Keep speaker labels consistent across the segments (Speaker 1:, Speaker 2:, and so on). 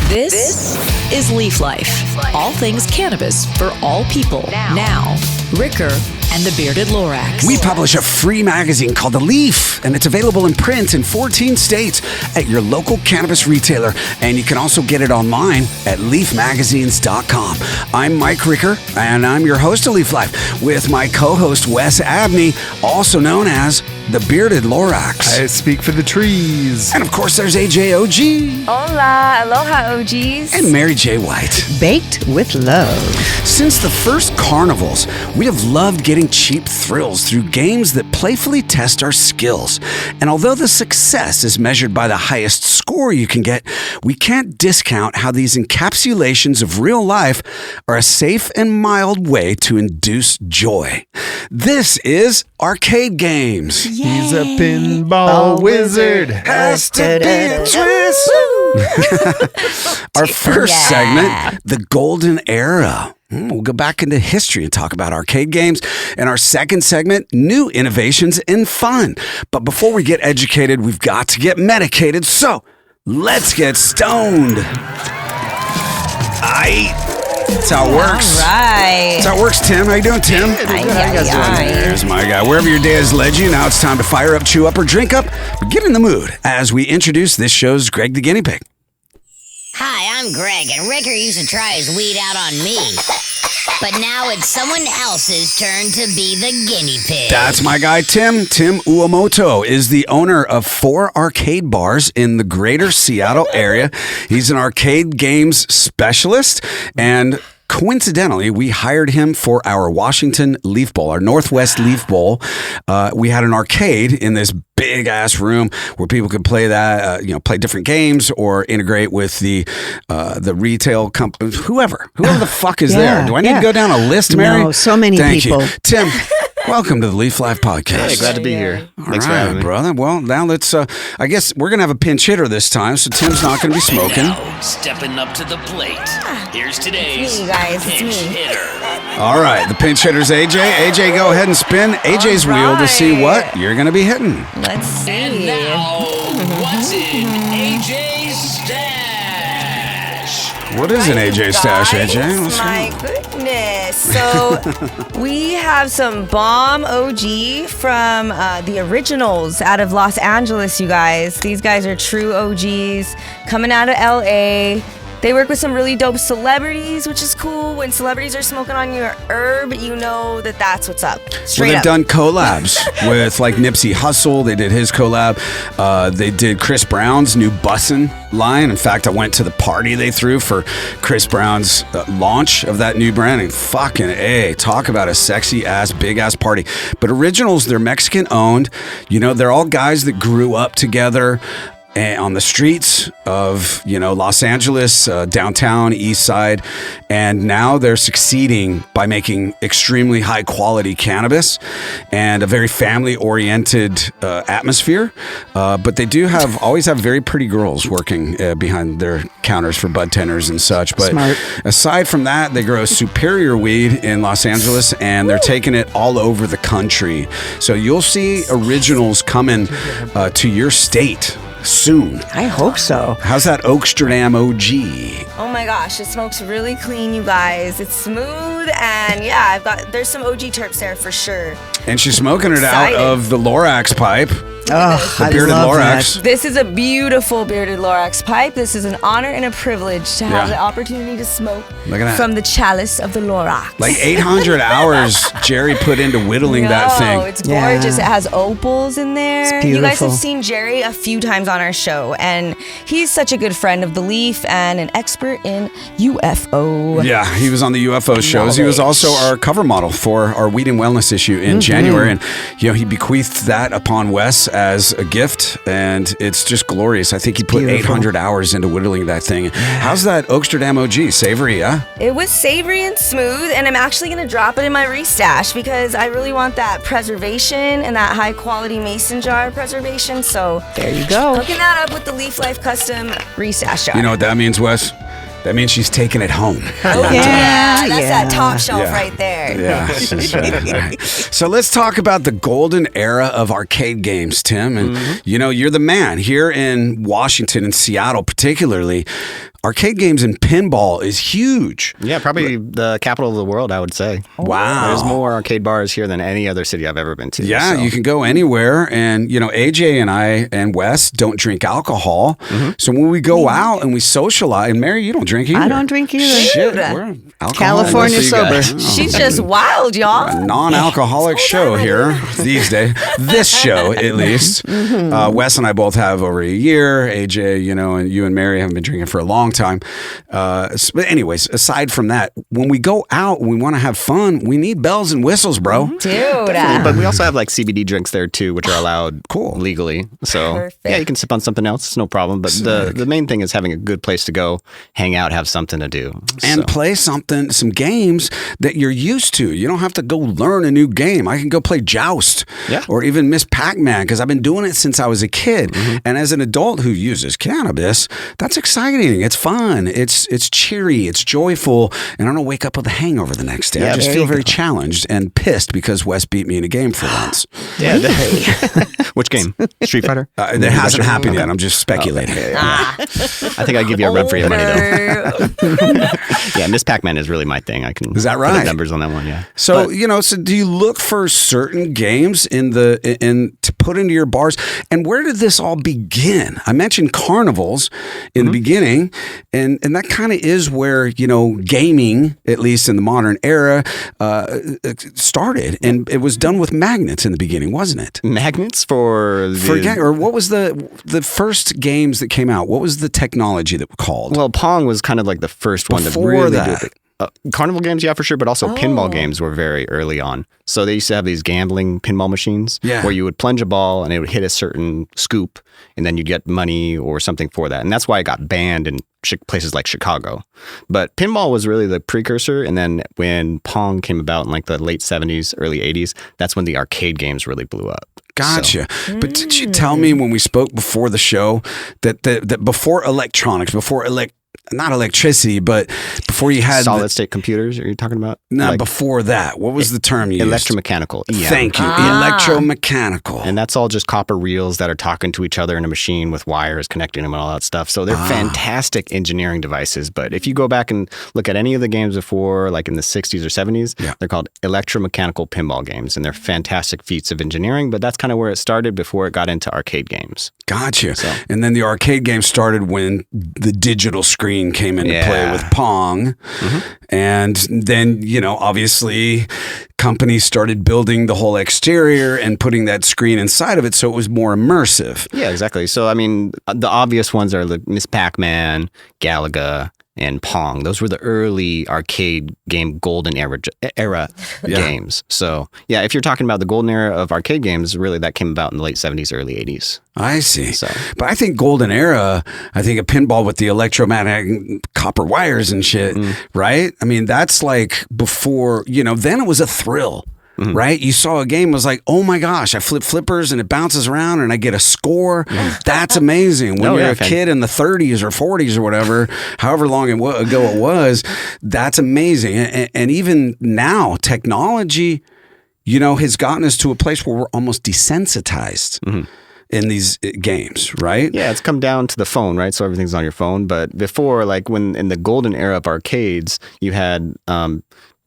Speaker 1: This is Leaf Life. All things cannabis for all people. Now, Ricker and the Bearded Lorax.
Speaker 2: We publish a free magazine called The Leaf, and it's available in print in 14 states at your local cannabis retailer. And you can also get it online at leafmagazines.com. I'm Mike Ricker, and I'm your host of Leaf Life, with my co-host Wes Abney, also known as the Bearded Lorax.
Speaker 3: I speak for the trees.
Speaker 2: And of course, there's AJ OG.
Speaker 4: Hola, aloha OGs.
Speaker 2: And Mary J. White.
Speaker 5: Baked with love.
Speaker 2: Since the first carnivals, we have loved getting cheap thrills through games that playfully test our skills. And although the success is measured by the highest score you can get, we can't discount how these encapsulations of real life are a safe and mild way to induce joy. This is arcade games.
Speaker 5: Yay.
Speaker 3: He's a pinball wizard.
Speaker 2: Has to be twist. Our first segment, the Golden Era. We'll go back into history and talk about arcade games. And our second segment, new innovations in fun. But before we get educated, we've got to get medicated. So let's get stoned. That's how it works.
Speaker 4: All right.
Speaker 2: That's how it works, Tim. How you doing, Tim? There's my guy. Wherever your day has led you, now it's time to fire up, chew up, or drink up. But get in the mood as we introduce this show's Greg the Guinea Pig.
Speaker 6: Hi, I'm Greg, and Ricker used to try his weed out on me. But now it's someone else's turn to be the guinea pig.
Speaker 2: That's my guy, Tim. Tim UOMOTO is the owner of 4 arcade bars in the greater Seattle area. He's an arcade games specialist, and coincidentally, we hired him for our Washington Leaf Bowl, our Northwest Leaf Bowl. We had an arcade in this big ass room where people could play that, play different games or integrate with the retail company, whoever the fuck is there. Do I need to go down a list, Mary?
Speaker 5: No, so many people.
Speaker 2: Thank you, Tim. Welcome to the Leaf Life Podcast.
Speaker 3: Hey, glad to be here. Thanks for having me,
Speaker 2: brother. Well, now let's. I guess we're gonna have a pinch hitter this time, so Tim's not gonna be smoking.
Speaker 7: Now, stepping up to the plate. Here's today's
Speaker 4: It's me, guys. It's
Speaker 7: pinch
Speaker 4: me.
Speaker 7: hitter.
Speaker 2: All right, the pinch hitter's AJ. AJ, go ahead and spin AJ's wheel to see what you're gonna be hitting.
Speaker 4: Let's see.
Speaker 7: And now, what's in AJ's stash?
Speaker 2: What is an AJ stash, AJ?
Speaker 4: Guys, my goodness. So we have some bomb OG from the originals out of Los Angeles, you guys. These guys are true OGs coming out of LA. They work with some really dope celebrities, which is cool. When celebrities are smoking on your herb, you know that that's what's up. Straight
Speaker 2: They've
Speaker 4: up.
Speaker 2: done collabs with like Nipsey Hussle. They did his collab. They did Chris Brown's new Bussin' line. In fact, I went to the party they threw for Chris Brown's launch of that new brand. And fucking A, talk about a sexy ass, big ass party. But originals, they're Mexican owned. You know, they're all guys that grew up together on the streets of, Los Angeles, downtown, east side. And now they're succeeding by making extremely high quality cannabis and a very family oriented atmosphere. But they do always have very pretty girls working behind their counters for bud tenders and such. But
Speaker 5: Smart.
Speaker 2: Aside from that, they grow superior weed in Los Angeles, and they're taking it all over the country. So you'll see originals coming to your state soon.
Speaker 5: I hope so.
Speaker 2: How's that Oaksterdam OG?
Speaker 4: Oh my gosh, it smokes really clean, you guys. It's smooth, and yeah, there's some OG terps there for sure.
Speaker 2: And she's smoking it out
Speaker 4: Excited.
Speaker 2: of the Lorax pipe.
Speaker 5: Oh,
Speaker 2: The
Speaker 5: I
Speaker 2: Bearded
Speaker 5: love
Speaker 2: Lorax.
Speaker 5: that.
Speaker 4: This is a beautiful Bearded Lorax pipe. This is an honor and a privilege to have
Speaker 2: Yeah.
Speaker 4: the opportunity to smoke
Speaker 2: Look at that.
Speaker 4: from the chalice of the Lorax.
Speaker 2: Like 800 hours Jerry put into whittling that thing.
Speaker 4: It's gorgeous.
Speaker 5: Yeah.
Speaker 4: It has opals in there.
Speaker 5: It's
Speaker 4: You guys
Speaker 5: beautiful.
Speaker 4: have seen Jerry a few times on our show, and he's such a good friend of the Leaf and an expert in UFO.
Speaker 2: Yeah, he was on the UFO shows. He was also our cover model for our Weed and Wellness issue in January. And, he bequeathed that upon Wes as a gift. And it's just glorious. I think he put
Speaker 5: Beautiful.
Speaker 2: 800 hours into whittling that thing. How's that Oaksterdam OG? Savory, yeah?
Speaker 4: It was savory and smooth, and I'm actually going to drop it in my restash because I really want that preservation and that high quality mason jar preservation. So
Speaker 5: There you go.
Speaker 4: hooking that up with the Leaf Life Custom restash jar.
Speaker 2: You know what that means, Wes? That means she's taking it home.
Speaker 4: Yeah, that's that top shelf
Speaker 2: Yeah.
Speaker 4: right there.
Speaker 2: Yeah. Right. So let's talk about the golden era of arcade games, Tim. And, you're the man here in Washington and Seattle, particularly. arcade games and pinball is huge.
Speaker 3: Yeah, probably the capital of the world, I would say.
Speaker 2: Wow.
Speaker 3: There's more arcade bars here than any other city I've ever been to.
Speaker 2: Yeah,
Speaker 3: so.
Speaker 2: you can go anywhere. And, AJ and I and Wes don't drink alcohol. So when we go out and we socialize, and Mary, you don't drink either.
Speaker 5: I don't drink either.
Speaker 2: Shit, we're alcoholics.
Speaker 5: California
Speaker 2: So you guys-
Speaker 5: sober.
Speaker 4: She's just wild, y'all.
Speaker 2: A non-alcoholic show here these days. This show, at least. Wes and I both have over a year. AJ, and you and Mary haven't been drinking for a long time. But anyways, aside from that, when we go out and we want to have fun, we need bells and whistles, bro.
Speaker 4: Dude.
Speaker 3: But we also have like CBD drinks there too, which are allowed legally. So
Speaker 4: Perfect.
Speaker 3: yeah, you can sip on something else. It's no problem. But the main thing is having a good place to go, hang out, have something to do.
Speaker 2: And play some games that you're used to. You don't have to go learn a new game. I can go play Joust or even Miss Pac-Man because I've been doing it since I was a kid. And as an adult who uses cannabis, that's exciting. It's fun. It's cheery. It's joyful. And I don't wake up with a hangover the next day. I just feel very challenged and pissed because Wes beat me in a game for once.
Speaker 3: Yeah. Which game? Street Fighter?
Speaker 2: That hasn't happened yet. I'm just speculating.
Speaker 3: I think I'd give you a run for your money though. Yeah, Miss Pac-Man is really my thing. I can
Speaker 2: Is that
Speaker 3: put
Speaker 2: right?
Speaker 3: the numbers on that one, yeah.
Speaker 2: So, so do you look for certain games to put into your bars? And where did this all begin? I mentioned carnivals in the beginning, and that kind of is where, gaming, at least in the modern era, started. And it was done with magnets in the beginning, wasn't it?
Speaker 3: Magnets for
Speaker 2: or what was the first games that came out? What was the technology that was called?
Speaker 3: Well, Pong was kind of like the first one to
Speaker 2: Before
Speaker 3: really
Speaker 2: that.
Speaker 3: do it. Carnival games, yeah, for sure, but also pinball games were very early on. So they used to have these gambling pinball machines where you would plunge a ball and it would hit a certain scoop, and then you'd get money or something for that. And that's why it got banned in places like Chicago. But pinball was really the precursor. And then when Pong came about in like the late 70s, early 80s, that's when the arcade games really blew up.
Speaker 2: Gotcha. But did you tell me when we spoke before the show that before electronics, not electricity, but before you had
Speaker 3: solid state computers, are you talking about?
Speaker 2: No, before that. What was the term you used?
Speaker 3: Electromechanical. EM.
Speaker 2: Thank you. Electromechanical.
Speaker 3: And that's all just copper reels that are talking to each other in a machine with wires connecting them and all that stuff. So they're fantastic engineering devices. But if you go back and look at any of the games before, like in the 60s or 70s, they're called electromechanical pinball games. And they're fantastic feats of engineering. But that's kind of where it started before it got into arcade games.
Speaker 2: Gotcha. And then the arcade game started when the digital screen came into play with Pong. And then, obviously companies started building the whole exterior and putting that screen inside of it so it was more immersive.
Speaker 3: Yeah, exactly. So, I mean, the obvious ones are the Miss Pac-Man, Galaga, and Pong. Those were the early arcade game golden era games. So, yeah, if you're talking about the golden era of arcade games, really that came about in the late 70s, early 80s.
Speaker 2: I see. But I think golden era, I think a pinball with the electromagnetic copper wires and shit, right? I mean, that's like before, then it was a thrill. Right? You saw a game, it was like, oh my gosh, I flip flippers and it bounces around and I get a score. That's amazing. When you're a kid in the 30s or 40s or whatever, however long ago it was, that's amazing. And even now, technology, has gotten us to a place where we're almost desensitized. In these games, right?
Speaker 3: Yeah, it's come down to the phone, right? So everything's on your phone. But before, like when in the golden era of arcades, you had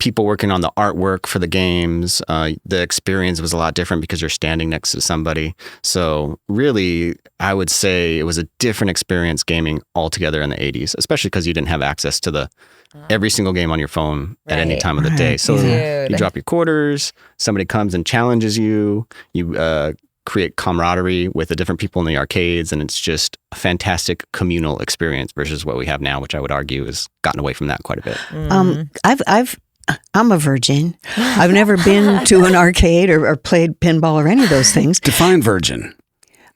Speaker 3: people working on the artwork for the games. The experience was a lot different because you're standing next to somebody. So really, I would say it was a different experience gaming altogether in the 80s, especially because you didn't have access to every single game on your phone at any time of the day. So you drop your quarters, somebody comes and challenges you, create camaraderie with the different people in the arcades, and it's just a fantastic communal experience versus what we have now, which I would argue has gotten away from that quite a bit.
Speaker 5: I'm a virgin. I've never been to an arcade or played pinball or any of those things.
Speaker 2: Define virgin.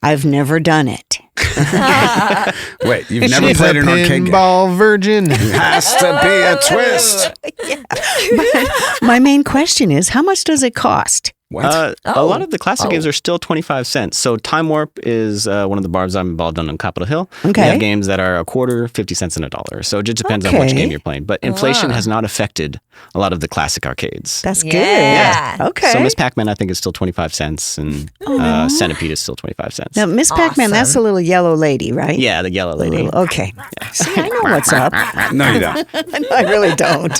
Speaker 5: I've never done it.
Speaker 2: Wait, you've never played an arcade game?
Speaker 3: Pinball virgin.
Speaker 2: Has to be a twist.
Speaker 5: My main question is, how much does it cost?
Speaker 2: What?
Speaker 3: A lot of the classic games are still 25 cents. So Time Warp is one of the bars I'm involved in on Capitol Hill.
Speaker 5: Okay.
Speaker 3: We have games that are a quarter, 50 cents, and $1. So it just depends on which
Speaker 5: Okay.
Speaker 3: game you're playing. But inflation has not affected a lot of the classic arcades.
Speaker 5: That's good.
Speaker 4: Yeah.
Speaker 5: Okay.
Speaker 3: So Miss Pac-Man, I think, is still 25 cents, and Centipede is still 25 cents.
Speaker 5: Now, Miss Pac-Man, that's the little yellow lady, right?
Speaker 3: Yeah, the yellow lady.
Speaker 5: Okay. See, I know what's up.
Speaker 2: No, you don't.
Speaker 5: I really don't.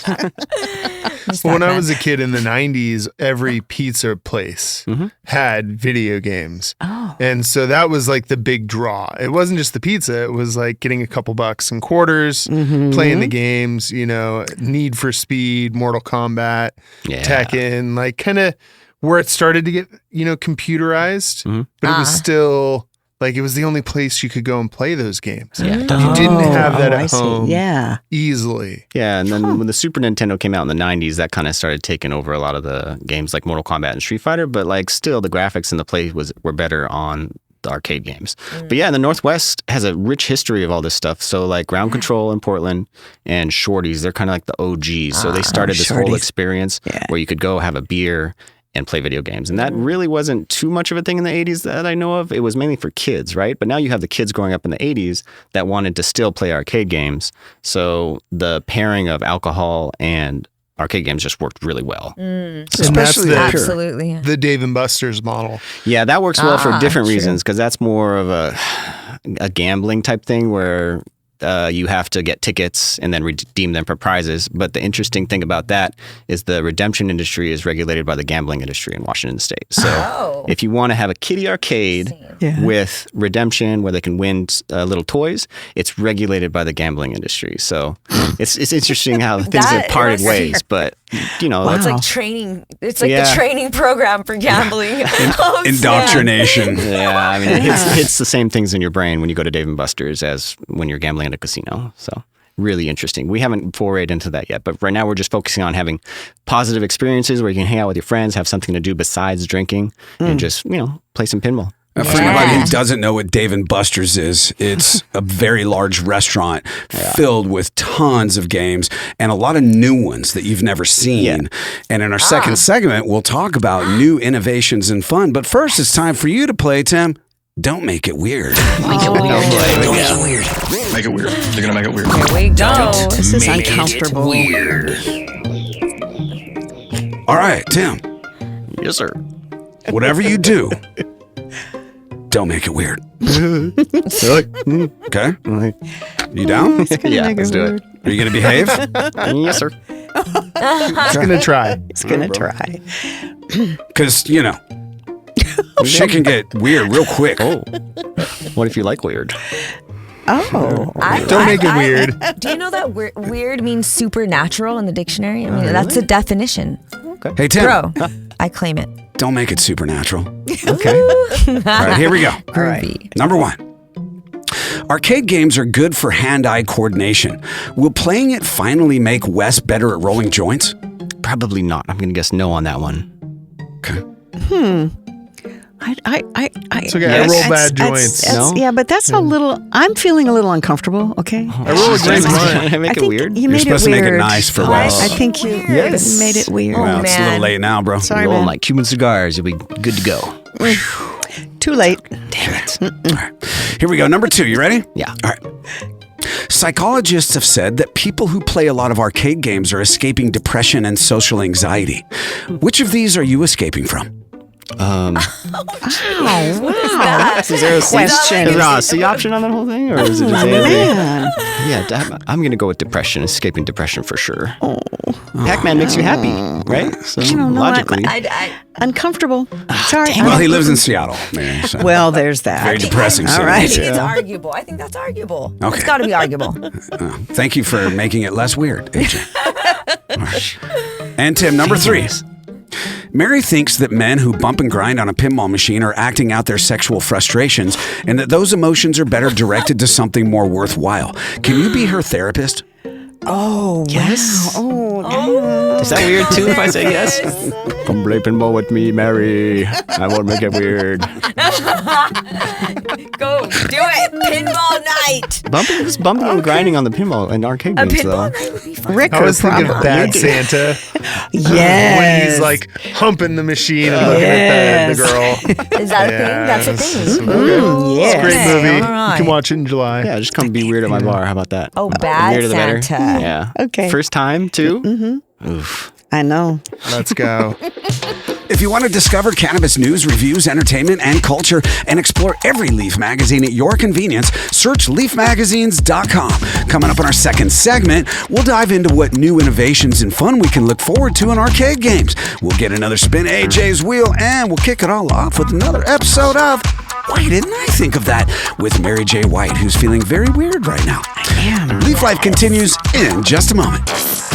Speaker 8: When I was a kid in the 90s, every pizza place had video games.
Speaker 5: Oh.
Speaker 8: And so that was like the big draw. It wasn't just the pizza. It was like getting a couple bucks and quarters, playing the games, you know, Need for Speed, Mortal Kombat, Tekken, like kind of where it started to get, you know, computerized. But it was still... like, it was the only place you could go and play those games. Yeah. You didn't have that at home easily.
Speaker 3: Yeah, and then when the Super Nintendo came out in the 90s, that kind of started taking over a lot of the games like Mortal Kombat and Street Fighter, but like still the graphics and the play were better on the arcade games. But yeah, the Northwest has a rich history of all this stuff. So like Ground Control in Portland and Shorty's, they're kind of like the OGs. So they started this whole experience where you could go have a beer and play video games. And that really wasn't too much of a thing in the 80s that I know of. It was mainly for kids, right? But now you have the kids growing up in the 80s that wanted to still play arcade games. So the pairing of alcohol and arcade games just worked really well.
Speaker 2: Especially
Speaker 4: Absolutely.
Speaker 8: The Dave & Buster's model.
Speaker 3: Yeah, that works well for different reasons because that's more of a gambling type thing where you have to get tickets and then redeem them for prizes. But the interesting thing about that is the redemption industry is regulated by the gambling industry in Washington State. So if you want to have a kiddie arcade with redemption where they can win little toys, it's regulated by the gambling industry. So it's interesting how things have parted ways. But, you know,
Speaker 4: It's like training. It's like the training program for gambling.
Speaker 2: Indoctrination.
Speaker 3: Yeah, I mean, it hits the same things in your brain when you go to Dave & Buster's as when you're gambling at a casino. So really interesting. We haven't forayed into that yet, but right now we're just focusing on having positive experiences where you can hang out with your friends, have something to do besides drinking, and just, you know, play some pinball.
Speaker 2: For anybody who doesn't know what Dave & Buster's is, it's a very large restaurant filled with tons of games and a lot of new ones that you've never seen. And in our second segment, we'll talk about new innovations and fun. But first, it's time for you to play, Tim. Don't make it weird.
Speaker 7: Make it weird. Make it weird. They're gonna make it weird.
Speaker 4: Here we go.
Speaker 5: This is
Speaker 7: Make it
Speaker 5: uncomfortable.
Speaker 7: weird.
Speaker 2: All right, Tim,
Speaker 3: Yes, sir.
Speaker 2: whatever you do, don't make it weird. Okay? You down?
Speaker 3: Yeah, let's do it.
Speaker 2: Are you going to behave?
Speaker 3: Yes, sir.
Speaker 8: It's going to try.
Speaker 5: It's going to try.
Speaker 2: Because, you know, shit can get weird real quick.
Speaker 3: Oh, what if you like weird?
Speaker 5: Oh.
Speaker 8: Don't make it weird.
Speaker 4: Do you know that weird means supernatural in the dictionary? I mean, that's a definition.
Speaker 2: Hey, Tim,
Speaker 4: Bro, I claim it.
Speaker 2: don't make it supernatural.
Speaker 3: Okay.
Speaker 2: All right, here we go.
Speaker 4: Groovy.
Speaker 2: Number one. Arcade games are good for hand-eye coordination. Will playing it finally make Wes better at rolling joints?
Speaker 3: Probably not. I'm going to guess no on that one.
Speaker 2: Okay.
Speaker 8: It's okay. I roll bad joints.
Speaker 3: No?
Speaker 5: Yeah, but that's a little, I'm feeling a little uncomfortable, okay?
Speaker 8: I roll a great blunt.
Speaker 3: Can I make it weird?
Speaker 5: You
Speaker 2: You're
Speaker 5: made it
Speaker 2: supposed to make it
Speaker 5: weird.
Speaker 2: nice for Wes.
Speaker 5: I think you made it weird.
Speaker 2: Well, it's a little
Speaker 4: man.
Speaker 2: late now, bro.
Speaker 5: Sorry,
Speaker 3: Roll
Speaker 5: man.
Speaker 3: like Cuban cigars. You'll be good to go.
Speaker 5: Too late.
Speaker 3: Damn it.
Speaker 2: All right. Here we go. Number two. You ready?
Speaker 3: Yeah.
Speaker 2: All right. Psychologists have said that people who play a lot of arcade games are escaping depression and social anxiety. Which of these are you escaping from?
Speaker 5: Wow.
Speaker 3: Is there a
Speaker 5: question.
Speaker 3: Is there a C option on that whole thing? Or is it just A?
Speaker 5: Man.
Speaker 3: Yeah, I'm going to go with depression. Escaping depression for sure. Pac-Man makes you happy, right? So
Speaker 5: don't know.
Speaker 3: logically.
Speaker 5: Uncomfortable. Sorry.
Speaker 2: Well, he lives in Seattle, man. So
Speaker 5: Well, there's that.
Speaker 2: very depressing.
Speaker 5: All
Speaker 2: city.
Speaker 5: right.
Speaker 4: I think it's arguable. I think that's arguable.
Speaker 2: Okay.
Speaker 4: It's got to be arguable.
Speaker 2: Thank you for making it less weird, AJ. All right. And Tim, number three. Mary thinks that men who bump and grind on a pinball machine are acting out their sexual frustrations and that those emotions are better directed to something more worthwhile. Can you be her therapist?
Speaker 5: Oh,
Speaker 3: Yes.
Speaker 5: wow. Oh,
Speaker 3: Is that weird too if I say yes? Come play pinball with me, Mary. I won't make it weird.
Speaker 4: Go do it. Pinball night.
Speaker 3: Bumping and grinding on the pinball and arcade
Speaker 4: A
Speaker 3: games, though.
Speaker 4: pinball night would be fun.
Speaker 5: Ricker,
Speaker 8: I was thinking of
Speaker 5: probably.
Speaker 8: Bad Santa.
Speaker 5: Yes.
Speaker 8: When he's like humping the machine and looking at the girl.
Speaker 4: Is that a thing? That's a thing.
Speaker 5: Yes.
Speaker 8: Great
Speaker 4: Okay,
Speaker 8: movie.
Speaker 4: all right.
Speaker 8: You can watch it in July.
Speaker 3: Yeah, just come be weird at my bar. How about that?
Speaker 4: Oh,
Speaker 3: The
Speaker 4: Bad
Speaker 3: weirder the better.
Speaker 4: Santa.
Speaker 3: Yeah.
Speaker 5: Okay.
Speaker 3: First time, too? Mm-hmm. Oof.
Speaker 5: I know.
Speaker 8: Let's go.
Speaker 2: If you want to discover cannabis news, reviews, entertainment, and culture, and explore every Leaf magazine at your convenience, search leafmagazines.com. Coming up in our second segment, we'll dive into what new innovations and fun we can look forward to in arcade games. We'll get another spin of AJ's wheel, and we'll kick it all off with another episode of Why Didn't I Think of That? With Mary J. White, who's feeling very weird right now. Leaf Life continues in just a moment.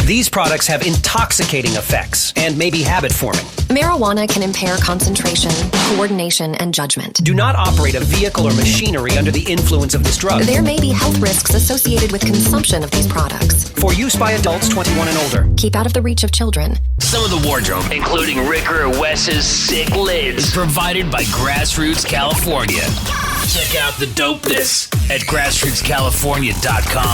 Speaker 9: These products have intoxicating effects and may be habit-forming.
Speaker 10: Marijuana can impair concentration, coordination, and judgment.
Speaker 9: Do not operate a vehicle or machinery under the influence of this drug.
Speaker 10: There may be health risks associated with consumption of these products.
Speaker 9: For use by adults 21 and older.
Speaker 10: Keep out of the reach of children.
Speaker 7: Some of the wardrobe, including Ricker Wes's sick lids, is provided by Grassroots California. Check out the dopeness at grassrootscalifornia.com.